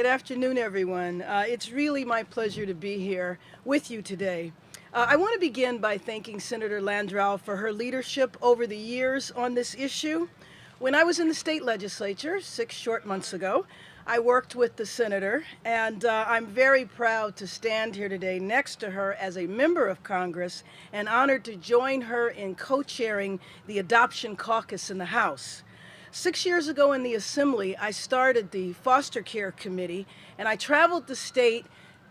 Good afternoon, everyone. It's really my pleasure to be here with you today. I want to begin by thanking Senator Landrieu for her leadership over the years on this issue. When I was in the state legislature 6 short months ago, I worked with the senator, and I'm very proud to stand here today next to her as a member of Congress and honored to join her in co-chairing the Adoption Caucus in the House. 6 years ago in the Assembly, I started the Foster Care Committee, and I traveled the state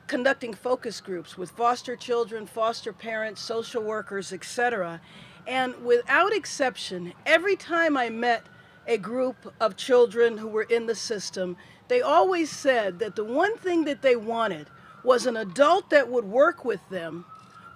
conducting focus groups with foster children, foster parents, social workers, etc. And without exception, every time I met a group of children who were in the system, they always said that the one thing that they wanted was an adult that would work with them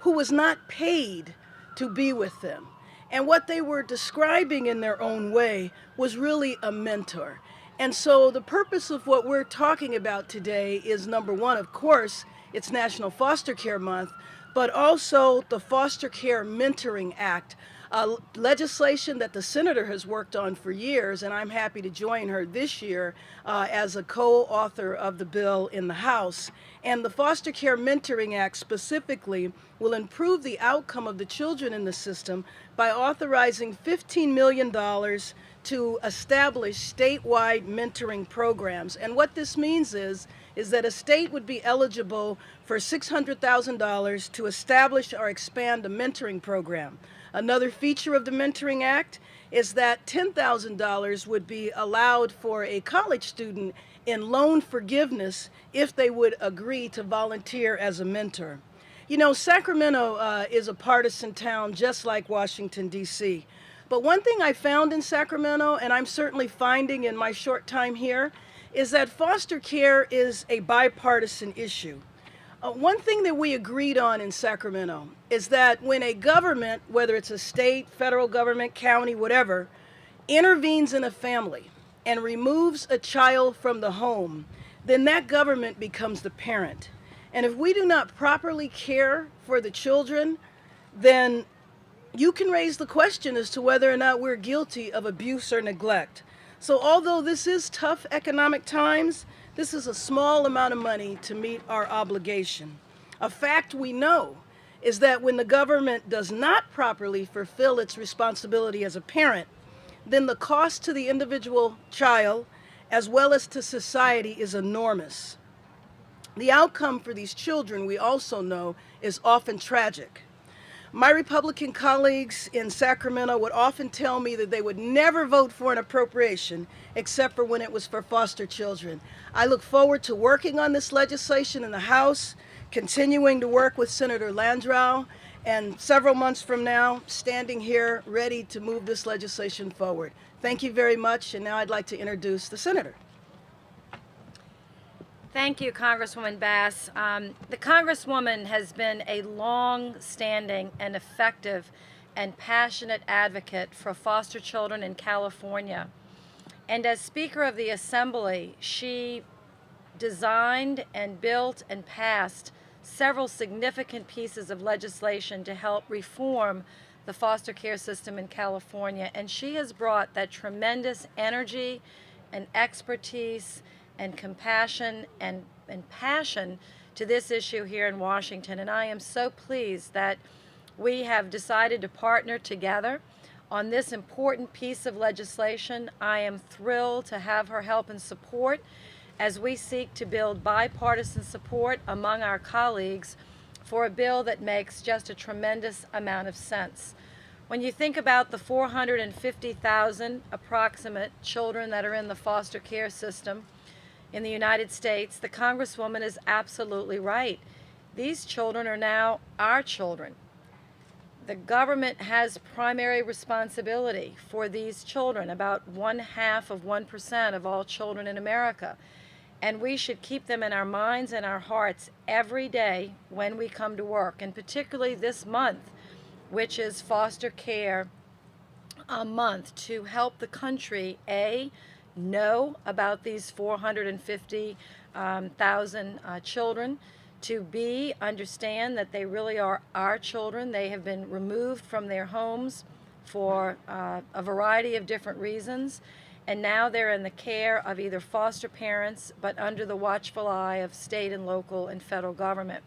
who was not paid to be with them. And what they were describing in their own way was really a mentor. And so the purpose of what we're talking about today is, number one, of course, it's National Foster Care Month, but also the Foster Care Mentoring Act, legislation that the senator has worked on for years, and I'm happy to join her this year as a co-author of the bill in the House. And the Foster Care Mentoring Act specifically will improve the outcome of the children in the system by authorizing $15 million to establish statewide mentoring programs. And what this means is that a state would be eligible for $600,000 to establish or expand a mentoring program. Another feature of the Mentoring Act is that $10,000 would be allowed for a college student in loan forgiveness if they would agree to volunteer as a mentor. You know, Sacramento is a partisan town just like Washington, D.C. But one thing I found in Sacramento, and I'm certainly finding in my short time here, is that foster care is a bipartisan issue. One thing that we agreed on in Sacramento is that when a government, whether it's a state, federal government, county, whatever, intervenes in a family and removes a child from the home, then that government becomes the parent. And if we do not properly care for the children, then you can raise the question as to whether or not we're guilty of abuse or neglect. So although this is tough economic times, this is a small amount of money to meet our obligation. A fact we know is that when the government does not properly fulfill its responsibility as a parent, then the cost to the individual child as well as to society is enormous. The outcome for these children, we also know, is often tragic. My Republican colleagues in Sacramento would often tell me that they would never vote for an appropriation except for when it was for foster children. I look forward to working on this legislation in the House, continuing to work with Senator Landrieu, and several months from now, standing here ready to move this legislation forward. Thank you very much, and now I'd like to introduce the senator. Thank you, Congresswoman Bass. The Congresswoman has been a long-standing and effective and passionate advocate for foster children in California. And as Speaker of the Assembly, she designed and built and passed several significant pieces of legislation to help reform the foster care system in California. And she has brought that tremendous energy and expertise and compassion and passion to this issue here in Washington. And I am so pleased that we have decided to partner together on this important piece of legislation. I am thrilled to have her help and support as we seek to build bipartisan support among our colleagues for a bill that makes just a tremendous amount of sense. When you think about the 450,000 approximate children that are in the foster care system in the United States, the Congresswoman is absolutely right. These children are now our children. The government has primary responsibility for these children, about 0.5% of all children in America. And we should keep them in our minds and our hearts every day when we come to work, and particularly this month, which is Foster Care Month, to help the country, A, know about these 450,000 children, to B, understand that they really are our children. They have been removed from their homes for a variety of different reasons, and now they're in the care of either foster parents, but under the watchful eye of state and local and federal government.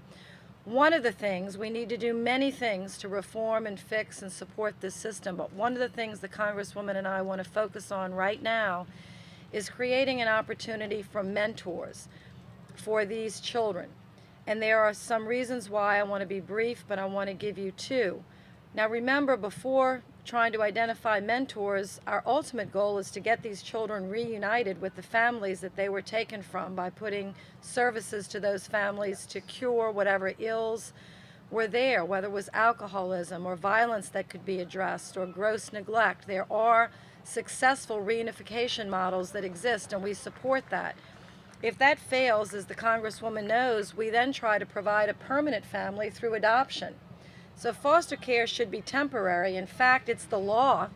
One of the things, we need to do many things to reform and fix and support this system, but one of the things the Congresswoman and I want to focus on right now is creating an opportunity for mentors for these children. And there are some reasons why. I want to be brief, but I want to give you two. Now remember, before trying to identify mentors, our ultimate goal is to get these children reunited with the families that they were taken from by putting services to those families to cure whatever ills were there, whether it was alcoholism or violence that could be addressed or gross neglect. There are successful reunification models that exist, and we support that. If that fails, as the Congresswoman knows, we then try to provide a permanent family through adoption. So foster care should be temporary. In fact, it's the law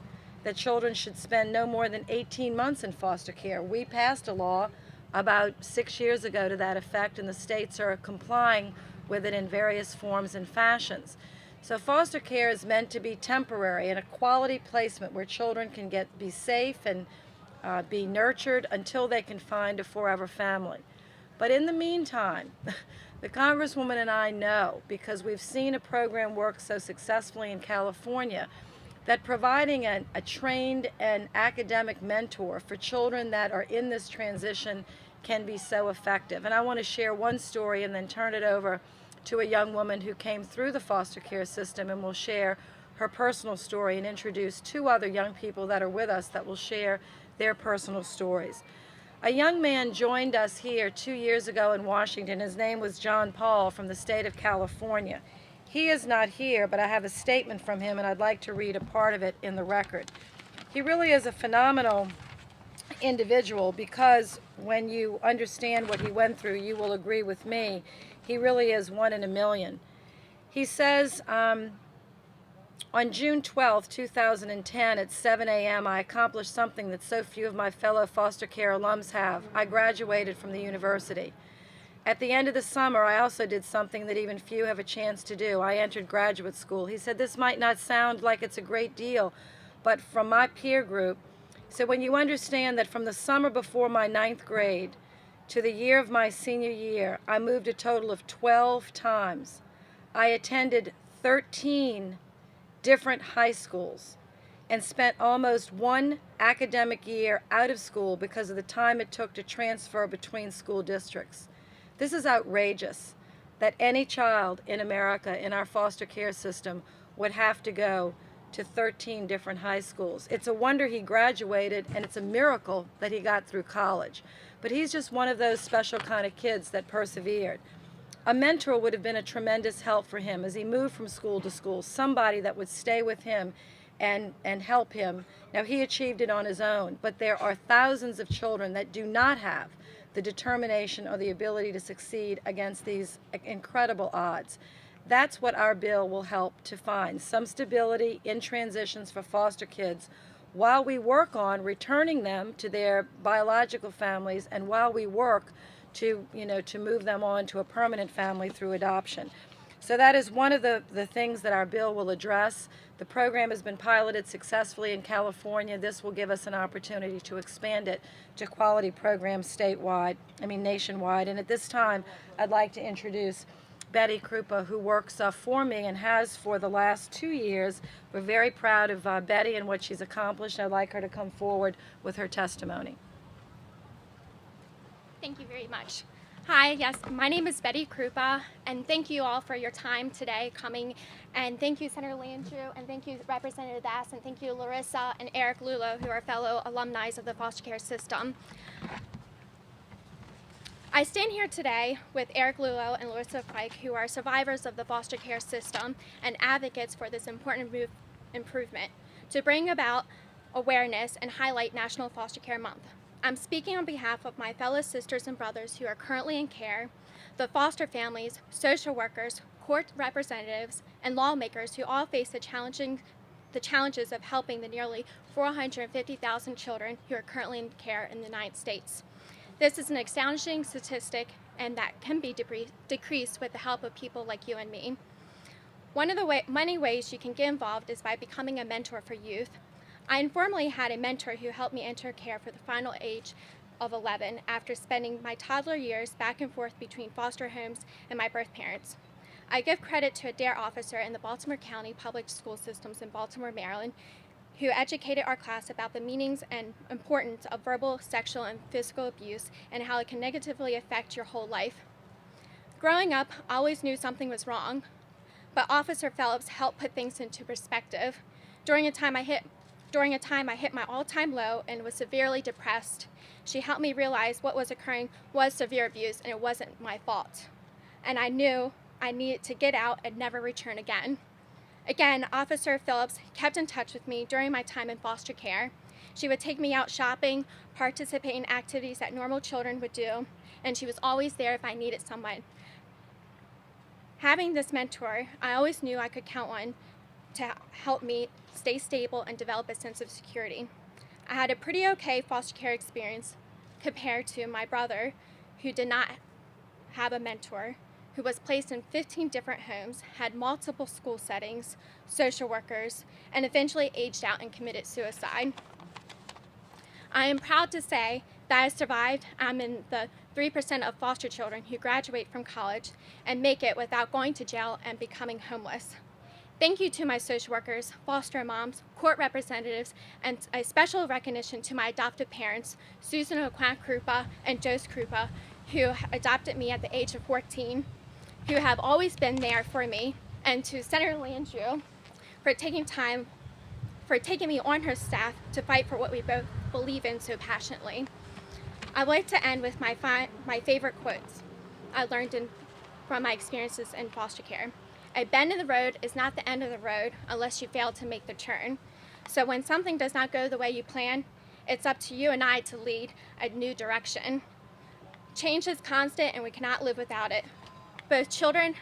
that children should spend no more than 18 months in foster care. We passed a law about 6 years ago to that effect, and the states are complying with it in various forms and fashions. So foster care is meant to be temporary and a quality placement where children can be safe and be nurtured until they can find a forever family. But in the meantime, the Congresswoman and I know, because we've seen a program work so successfully in California, that providing a trained and academic mentor for children that are in this transition can be so effective. And I want to share one story and then turn it over to a young woman who came through the foster care system and will share her personal story and introduce two other young people that are with us that will share their personal stories. A young man joined us here 2 years ago in Washington. His name was John Paul from the state of California. He is not here, but I have a statement from him and I'd like to read a part of it in the record. He really is a phenomenal individual because when you understand what he went through, you will agree with me. He really is one in a million. He says, on June 12, 2010, at 7 a.m., I accomplished something that so few of my fellow foster care alums have. I graduated from the university. At the end of the summer, I also did something that even few have a chance to do. I entered graduate school. He said, this might not sound like it's a great deal, but from my peer group, so when you understand that from the summer before my 9th grade to the year of my senior year, I moved a total of 12 times. I attended 13 different high schools and spent almost one academic year out of school because of the time it took to transfer between school districts. This is outrageous that any child in America in our foster care system would have to go to 13 different high schools. It's a wonder he graduated, and it's a miracle that he got through college. But he's just one of those special kind of kids that persevered. A mentor would have been a tremendous help for him as he moved from school to school, somebody that would stay with him and help him. Now, he achieved it on his own, but there are thousands of children that do not have the determination or the ability to succeed against these incredible odds. That's what our bill will help to find, some stability in transitions for foster kids while we work on returning them to their biological families and while we work to move them on to a permanent family through adoption. So that is one of the things that our bill will address. The program has been piloted successfully in California. This will give us an opportunity to expand it to quality programs nationwide. And at this time, I'd like to introduce Betty Krupa, who works for me and has for the last 2 years. We're very proud of Betty and what she's accomplished. I'd like her to come forward with her testimony. Thank you very much. Hi, yes, my name is Betty Krupa, and thank you all for your time today coming, and thank you Senator Landrieu, and thank you Representative Bass, and thank you Larissa and Eric Lulo, who are fellow alumni of the foster care system. I stand here today with Eric Lulo and Larissa Pike, who are survivors of the foster care system and advocates for this important improvement, to bring about awareness and highlight National Foster Care Month. I'm speaking on behalf of my fellow sisters and brothers who are currently in care, the foster families, social workers, court representatives, and lawmakers who all face the challenges of helping the nearly 450,000 children who are currently in care in the United States. This is an astonishing statistic, and that can be decreased with the help of people like you and me. One of the many ways you can get involved is by becoming a mentor for youth. I informally had a mentor who helped me enter care for the final age of 11 after spending my toddler years back and forth between foster homes and my birth parents. I give credit to a DARE officer in the Baltimore County Public School Systems in Baltimore, Maryland, who educated our class about the meanings and importance of verbal, sexual, and physical abuse and how it can negatively affect your whole life. Growing up, I always knew something was wrong, but Officer Phillips helped put things into perspective. During a time I hit my all-time low and was severely depressed, she helped me realize what was occurring was severe abuse and it wasn't my fault. And I knew I needed to get out and never return again. Again, Officer Phillips kept in touch with me during my time in foster care. She would take me out shopping, participate in activities that normal children would do, and she was always there if I needed someone. Having this mentor, I always knew I could count on to help me stay stable and develop a sense of security. I had a pretty okay foster care experience compared to my brother, who did not have a mentor, who was placed in 15 different homes, had multiple school settings, social workers, and eventually aged out and committed suicide. I am proud to say that I survived. I'm in the 3% of foster children who graduate from college and make it without going to jail and becoming homeless. Thank you to my social workers, foster moms, court representatives, and a special recognition to my adoptive parents, Susan O'Quan Krupa and Jose Krupa, who adopted me at the age of 14, who have always been there for me, and to Senator Landrieu for taking me on her staff to fight for what we both believe in so passionately. I'd like to end with my favorite quotes I learned from my experiences in foster care. A bend in the road is not the end of the road unless you fail to make the turn. So when something does not go the way you plan, it's up to you and I to lead a new direction. Change is constant and we cannot live without it. But children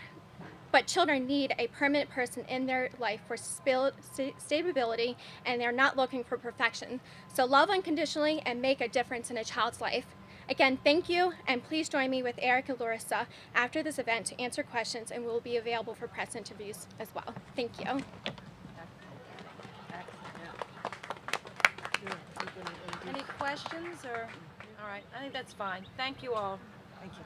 need a permanent person in their life for stability, and they're not looking for perfection. So love unconditionally and make a difference in a child's life. Again, thank you, and please join me with Eric and Larissa after this event to answer questions, and we'll be available for press interviews as well. Thank you. Any questions or? All right, I think that's fine. Thank you all. Thank you.